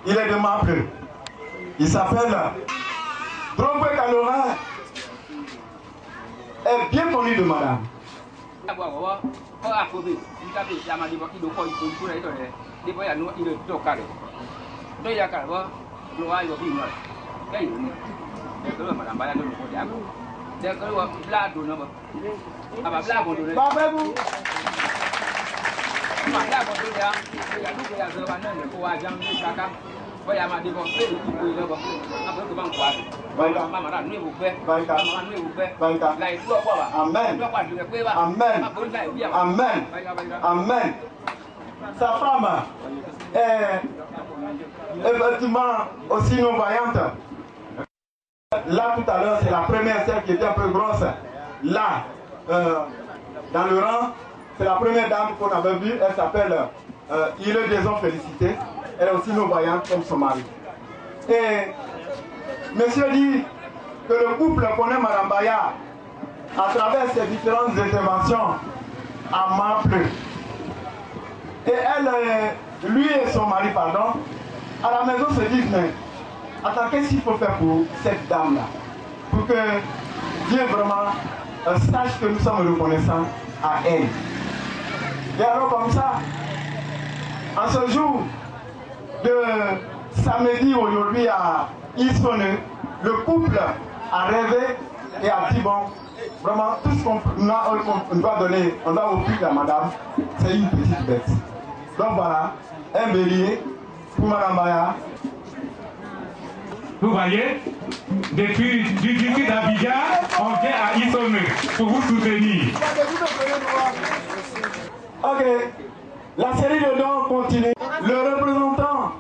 Il est de Maple. Il s'appelle Drogbe Kalora. Est bien connu de madame. Amen. Amen. Sa femme est effectivement aussi non-voyante. Là tout à l'heure, c'est la première celle qui était un peu grosse. Là, dans le rang, c'est la première dame qu'on avait vue. Elle s'appelle Il est des hommes félicités. Elle est aussi non-voyante comme son mari. Et monsieur dit que le couple connaît Madame Baya à travers ses différentes interventions à Maple. Et elle, lui et son mari, pardon, à la maison se disent, mais attends, qu'est-ce qu'il faut faire pour cette dame-là? Pour que Dieu vraiment sache que nous sommes reconnaissants à elle. Et alors comme ça, en ce jour de samedi aujourd'hui à Isone, le couple a rêvé et a dit, bon, vraiment, tout ce qu'on doit donner, on doit offrir à madame, c'est une petite bête. Donc voilà, un bélier pour Madame Baya. Vous voyez, depuis du district d'Abidjan, on vient à Isone pour vous soutenir. Ok, la série de dons continue. Le représentant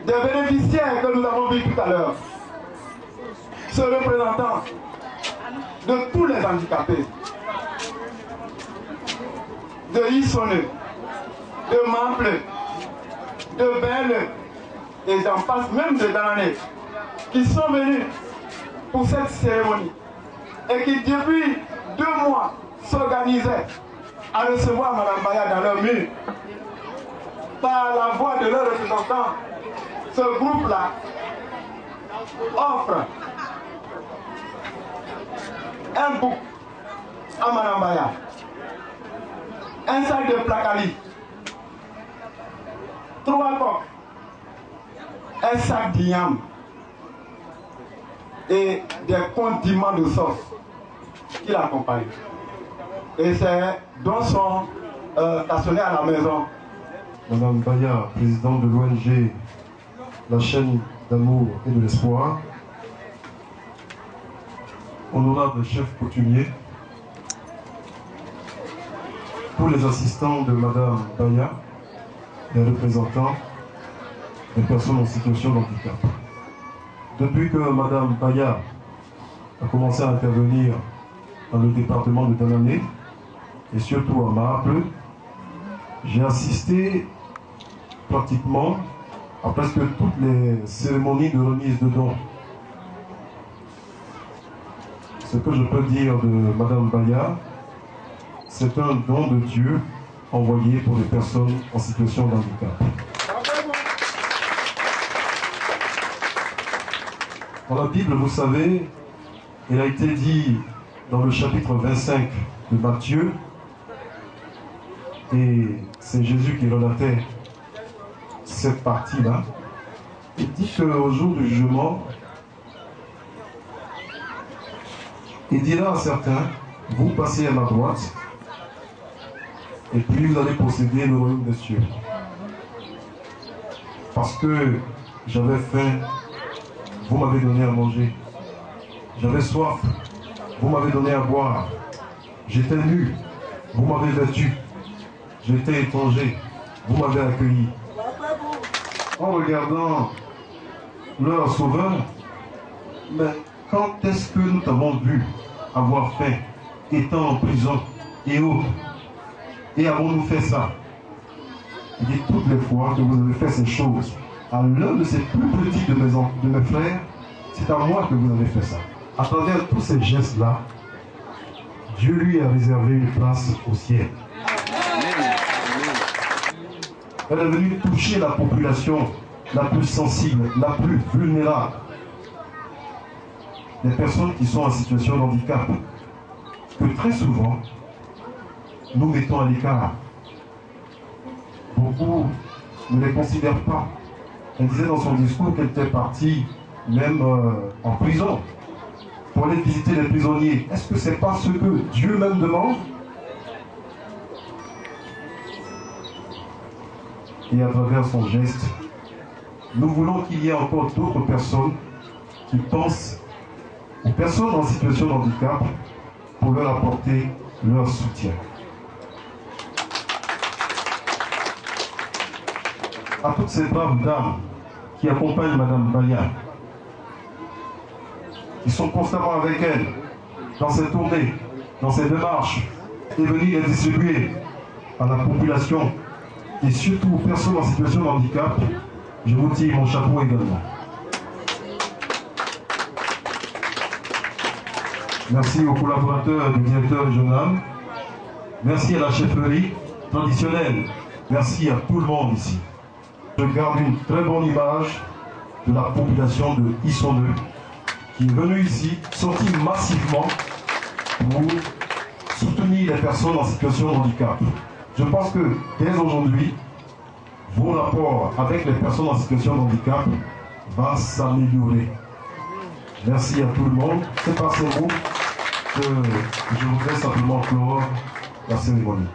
des bénéficiaires que nous avons vu tout à l'heure, ce représentant de tous les handicapés, de Isone, de Maple, de Belle, et j'en passe, même de Danané, qui sont venus pour cette cérémonie et qui depuis 2 mois s'organisaient à recevoir Madame Baya dans leur mur. Par la voix de leurs représentants, ce groupe-là offre un bouc à Madame Baya, un sac de placali, 3 coques, un sac d'igname et des condiments de sauce qui l'accompagnent. Et ces dons sont stationnés à la maison. Madame Baya, présidente de l'ONG La Chaîne d'amour et de l'espoir, honorable chef coutumier, tous les assistants de Madame Baya, les représentants des personnes en situation de handicap. Depuis que Madame Baya a commencé à intervenir dans le département de Danané et surtout à Maple, j'ai assisté pratiquement à presque toutes les cérémonies de remise de dons. Ce que je peux dire de Madame Baya, c'est un don de Dieu envoyé pour les personnes en situation de handicap. Dans la Bible, vous savez, il a été dit dans le chapitre 25 de Matthieu, et c'est Jésus qui relatait cette partie-là, il dit qu'au jour du jugement, il dira à certains, vous passez à ma droite, et puis vous allez posséder le royaume des cieux. Parce que j'avais faim, vous m'avez donné à manger. J'avais soif, vous m'avez donné à boire. J'étais nu, vous m'avez vêtu. J'étais étranger, vous m'avez accueilli. En regardant leur sauveur, mais quand est-ce que nous t'avons vu avoir faim, étant en prison et autres, et avons-nous fait ça? Il dit toutes les fois que vous avez fait ces choses à l'un de ces plus petits de mes frères, c'est à moi que vous avez fait ça. À travers tous ces gestes-là, Dieu lui a réservé une place au ciel. Elle est venue toucher la population la plus sensible, la plus vulnérable. Les personnes qui sont en situation de handicap, que très souvent, nous mettons à l'écart. Beaucoup ne les considèrent pas. Elle disait dans son discours qu'elle était partie même en prison pour aller visiter les prisonniers. Est-ce que c'est pas ce que Dieu même demande? Et à travers son geste, nous voulons qu'il y ait encore d'autres personnes qui pensent aux personnes en situation de handicap pour leur apporter leur soutien. À toutes ces braves dames qui accompagnent Madame Baya, qui sont constamment avec elle dans ses tournées, dans ses démarches, et venir les distribuer à la population et surtout aux personnes en situation de handicap, je vous tire mon chapeau également. Merci aux collaborateurs du directeur régional. Merci à la chefferie traditionnelle. Merci à tout le monde ici. Je garde une très bonne image de la population de Issonneux qui est venue ici, sortie massivement pour soutenir les personnes en situation de handicap. Je pense que dès aujourd'hui, vos rapports avec les personnes en situation de handicap va s'améliorer. Merci à tout le monde. C'est par ces mots que je voudrais simplement clore la cérémonie.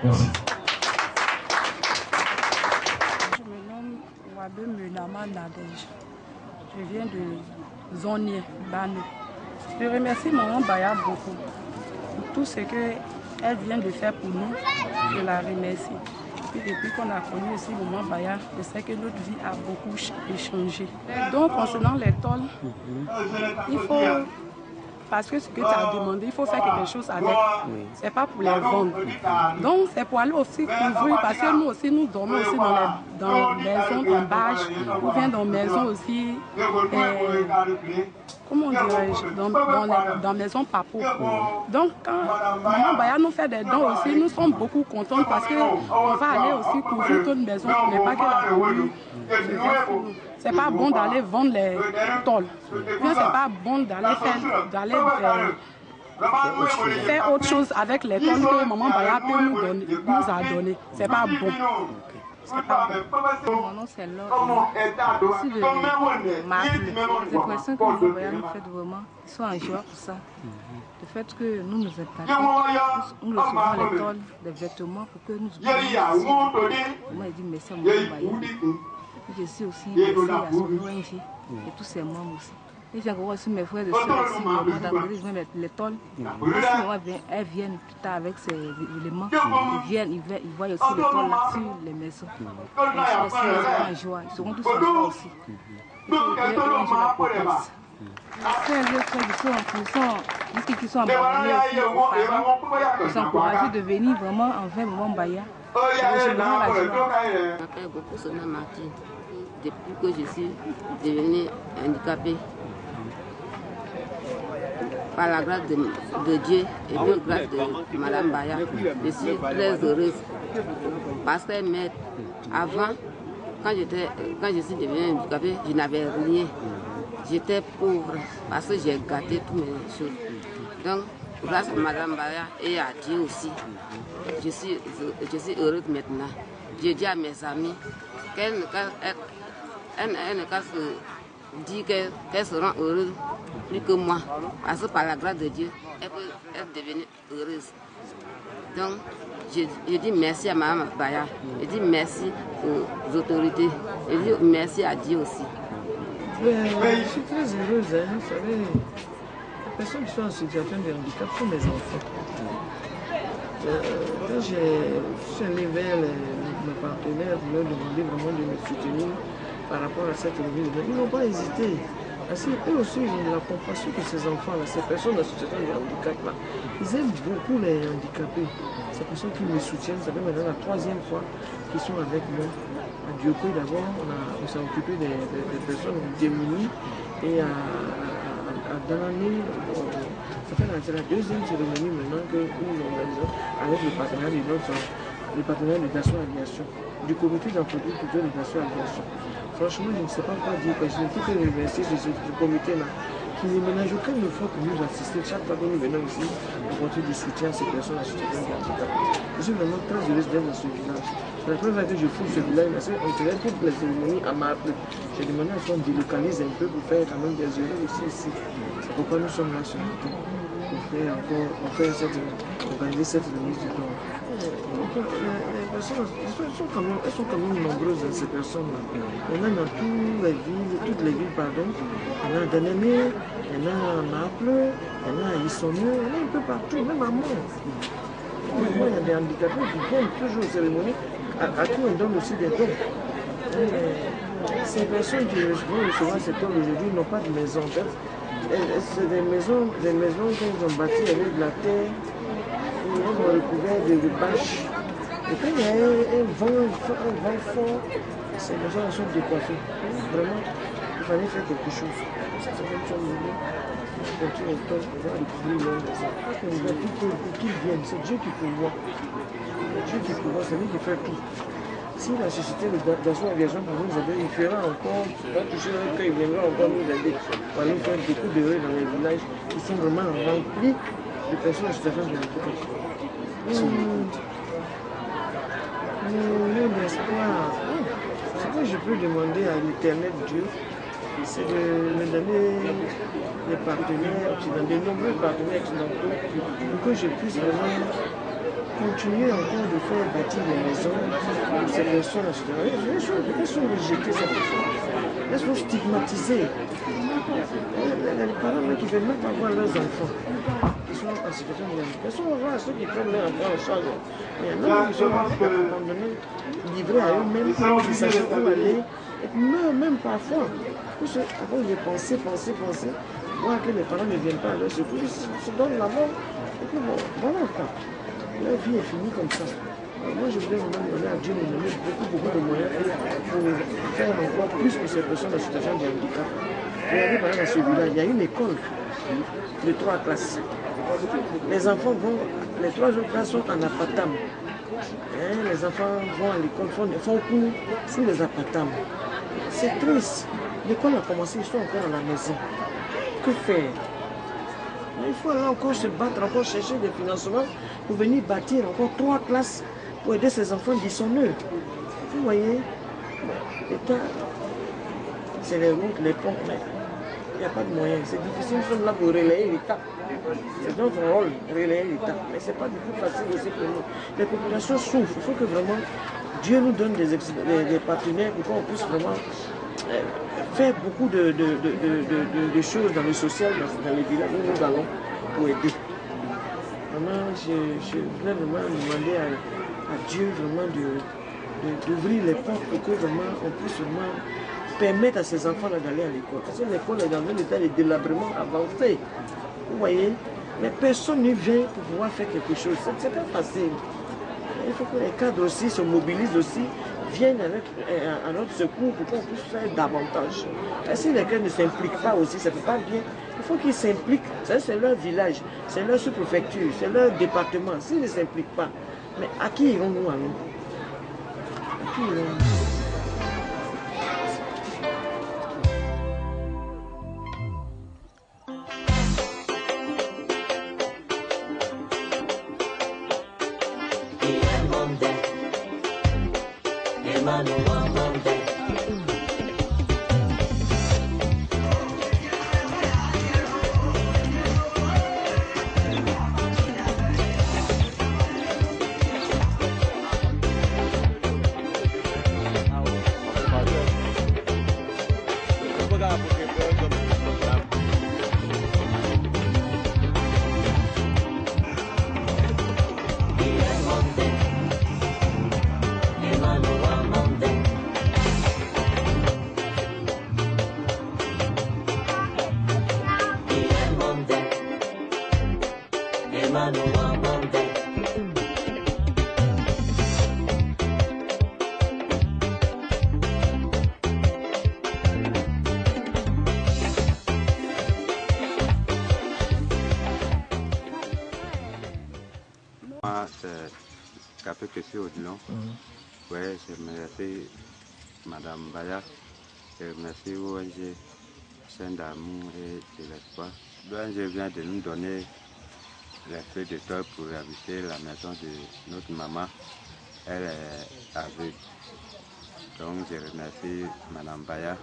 Merci. Je me nomme Wabe Menama Nadej. Je viens de Zonier, Banou. Je remercie Maman Baya beaucoup pour tout ce qu'elle vient de faire pour nous. Je la remercie. Puis depuis qu'on a connu aussi Maman Baya, je sais que notre vie a beaucoup changé. Donc concernant les tôles, il faut, parce que ce que tu as demandé, il faut faire quelque chose avec. Ce n'est pas pour les vendre. Donc c'est pour aller aussi couvrir, parce que nous aussi, nous dormons aussi dans les maisons en bâche, ou bien dans les maisons aussi, comment dirais-je, dans maison papo. Donc quand Maman Baya nous fait des dons aussi, nous sommes beaucoup contents parce qu'on va aller aussi couvrir toute maison pour ne pas que la pollution. C'est pas bon d'aller vendre les tôles. C'est pas bon d'aller faire autre chose avec les tôles que Maman Baya nous a donné. C'est pas bon. Mon nom c'est Laure. Aussi de Marc. J'ai l'impression que Maman Baya nous fait vraiment, ils sont en joie pour ça. Le fait que nous nous impactons, nous recevons les tôles, des vêtements pour que nous puissions. Moi je dis merci à Maman Baya. Je suis aussi merci à son ONG et tous ses membres aussi. Et j'ai encore aussi mes frères et soeurs aussi, ils viennent les tôles. Elles viennent plus tard avec ces éléments. Ils voient aussi les tôles là sur les maisons. Ils seront en joie, ils seront tous en joie aussi. C'est un lieu très difficile, qui sont abandonnés aussi aux parents. Ils sont encouragés de venir vraiment envers Maman Baya. Je m'appelle beaucoup Sona Martin. Depuis que je suis devenue handicapée, par la grâce de Dieu et de la grâce de Madame Baya, je suis très heureuse parce qu'elle m'aide. Avant, quand je suis devenue handicapée, je n'avais rien. J'étais pauvre parce que j'ai gâté toutes mes choses. Donc, grâce à Madame Baya et à Dieu aussi, je suis heureuse maintenant. Je dis à mes amis qu'elles ne se disent qu'elles seront heureuses plus que moi. Parce que par la grâce de Dieu, elles peuvent devenir heureuses. Donc, je dis merci à Madame Baya. Je dis merci aux autorités. Je dis merci à Dieu aussi. Je suis très heureuse. Vous savez, les personnes qui sont en situation de handicap sont mes enfants. Quand je suis allée vers mes partenaires pour leur demander vraiment de me soutenir par rapport à cette revue, ils n'ont pas hésité. Parce qu'eux aussi, ils ont de la compassion pour ces enfants-là, ces personnes en situation de handicap-là. Ils aiment beaucoup les handicapés. Ces personnes qui me soutiennent, ça fait maintenant la 3e fois qu'ils sont avec moi. À Diopé d'abord, on s'est occupé des personnes démunies et à Danané, ça fait la 2e cérémonie maintenant que nous organisons avec le partenariat de notre les partenaires de Dassault Aviation, du comité d'entreprise plutôt de Dassault Aviation. Franchement, je ne sais pas quoi dire, parce que je ne peux que remercier ce comité-là, qui ne ménage aucun effort pour nous assister. Chaque fois que nous venons ici, on continue du soutien à ces personnes à situation de handicap. Je suis vraiment très heureuse d'être dans ce village. C'est la première fois que je fous ce village, parce qu'on tenait toutes les cérémonies à Marple. J'ai demandé à ce qu'on délocalise un peu pour faire quand même des heureux aussi ici. C'est pourquoi nous sommes là ce matin. On fait organiser cette remise du don. Les personnes, elles sont quand même nombreuses, ces personnes-là. Il y en a dans toutes les villes, pardon. Il y en a à Danemé, il y en a à Naples, il y en a à Issonou, il y en a un peu partout, même à Mons. Il y a des handicapés qui viennent toujours aux cérémonies, à qui on donne aussi des dons. Ces personnes qui vont recevoir ces dons aujourd'hui n'ont pas de maison. C'est des maisons qu'ils ont bâties avec de la terre, ils ont recouvert de bâches. Et quand il y a un vent fort, ces maisons sont décoiffées. Vraiment, il fallait faire quelque chose. Ça fait une chose de on continue le temps pour recouvrir l'homme de ça. Pour qu'ils viennent, c'est Dieu qui pourvoit. C'est Dieu qui pourvoit, c'est lui qui fait tout. Si la société de Dassault Aviation pour nous aider, il fera encore, il va toucher le cœur, il viendra encore nous aider. On va nous faire beaucoup d'heureux dans les villages qui sont vraiment remplis de personnes en situation de handicap. L'espoir. Ce que je peux demander à l'éternel Dieu, c'est de me donner des partenaires occidentaux, de nombreux partenaires occidentaux, pour que je puisse vraiment continuer encore de faire bâtir des maisons pour ces personnes. Elles sont rejetées, ces personnes. Elles sont stigmatisées. Les parents qui ne veulent même pas voir leurs enfants qui sont en situation de handicap. Elles sont rares ceux qui prennent leurs enfants en charge. Mais il y en a qui sont abandonnés, livrés à eux-mêmes, qui ne savent pas où aller, et qui meurent même parfois. Avant de penser, voir que les parents ne viennent pas à leur secours, ils se donnent la mort. Et puis bon, voilà quoi. La vie est finie comme ça. Moi, je voudrais vraiment demander à Dieu de nous donner beaucoup de moyens pour faire encore plus pour ces personnes en situation de handicap. Regardez par exemple dans ce village, il y a une école de 3 classes. Les enfants vont, les 3 autres classes sont en apatam. Les enfants vont à l'école, font cours sous les apatam. C'est triste. L'école a commencé, ils sont encore à la maison. Que faire? Il faut encore se battre, encore chercher des financements pour venir bâtir encore 3 classes pour aider ces enfants dissoneux. Vous voyez, l'État, c'est les routes, les ponts, mais il n'y a pas de moyens. C'est difficile, nous sommes là pour relayer l'État. C'est notre rôle, relayer l'État. Mais ce n'est pas du tout facile aussi pour nous. Les populations souffrent. Il faut que vraiment Dieu nous donne des partenaires pour qu'on puisse vraiment faire beaucoup de choses dans le social, dans les villages où nous allons pour aider. Vraiment, je voudrais vraiment demander à Dieu vraiment d'ouvrir les portes pour que vraiment on puisse vraiment permettre à ces enfants-là d'aller à l'école. Parce que l'école est dans un état de délabrement avancé. Vous voyez, mais personne ne vient pour pouvoir faire quelque chose. C'est pas facile. Il faut que les cadres aussi se mobilisent aussi, viennent à notre secours pour qu'on puisse faire davantage. Et si les cadres ne s'impliquent pas aussi, ça ne fait pas bien. Il faut qu'ils s'impliquent. C'est leur village, c'est leur sous-préfecture, c'est leur département. S'ils ne s'impliquent pas, mais à qui irons-nous alors? À qui irons-nous? handicapé que c'est Odilon. Oui, je remercie Madame Baya, je remercie ONG Saint d'amour et de l'espoir. L'ONG vient de nous donner les feuilles de tôle pour habiter la maison de notre maman. Elle est aveugle. Donc je remercie Madame Baya.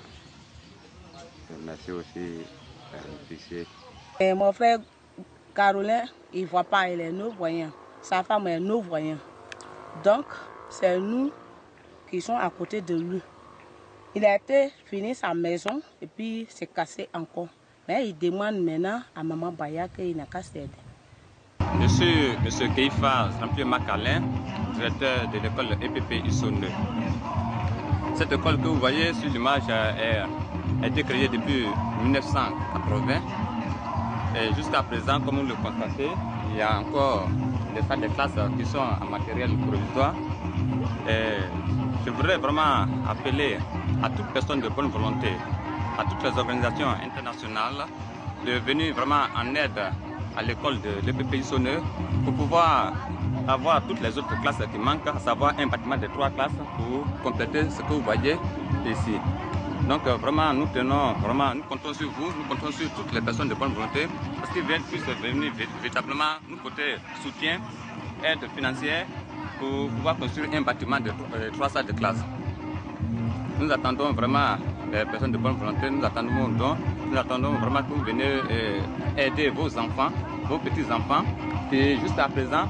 Je remercie aussi l'officier. Mon frère Carolin, il ne voit pas, il est non-voyant. Sa femme est non-voyant. Donc, c'est nous qui sommes à côté de lui. Il a été fini sa maison et puis s'est cassé encore. Mais il demande maintenant à Maman Baya qu'il n'a qu'à s'aider. Je suis M. Keifa Sampio Macalin, directeur de l'école EPP Isonne. Cette école que vous voyez sur l'image a été créée depuis 1980. Et jusqu'à présent, comme vous le constatez, il y a encore des salles de classe qui sont en matériel provisoire. Et je voudrais vraiment appeler à toute personne de bonne volonté, à toutes les organisations internationales, de venir vraiment en aide à l'école de l'EPP Isonne pour pouvoir avoir toutes les autres classes qui manquent, à savoir un bâtiment de 3 classes pour compléter ce que vous voyez ici. Donc vraiment, nous comptons sur vous, nous comptons sur toutes les personnes de bonne volonté parce qu'ils puissent venir véritablement nous porter soutien, aide financière pour pouvoir construire un bâtiment de 3 salles de classe. Nous attendons vraiment les personnes de bonne volonté, nous attendons vraiment que vous venez aider vos enfants, vos petits-enfants qui jusqu'à présent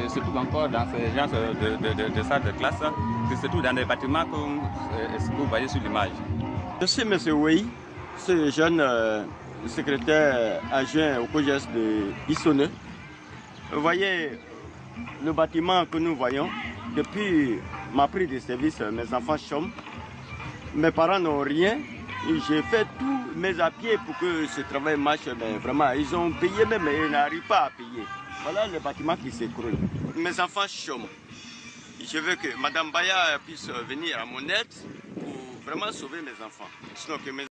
se trouvent encore dans ce genre de salles de classe, qui se trouvent dans des bâtiments comme ce que vous voyez sur l'image. Je suis M. Wei, ce jeune secrétaire adjoint au COJES de Isonne. Vous voyez le bâtiment que nous voyons. Depuis ma prise de service, mes enfants chôment. Mes parents n'ont rien. J'ai fait tous mes à pied pour que ce travail marche. Mais vraiment, ils ont payé même, mais ils n'arrivent pas à payer. Voilà le bâtiment qui s'écroule. Mes enfants chôment. Je veux que Mme Baya puisse venir à mon aide pour vraiment sauver mes enfants. Sinon que mes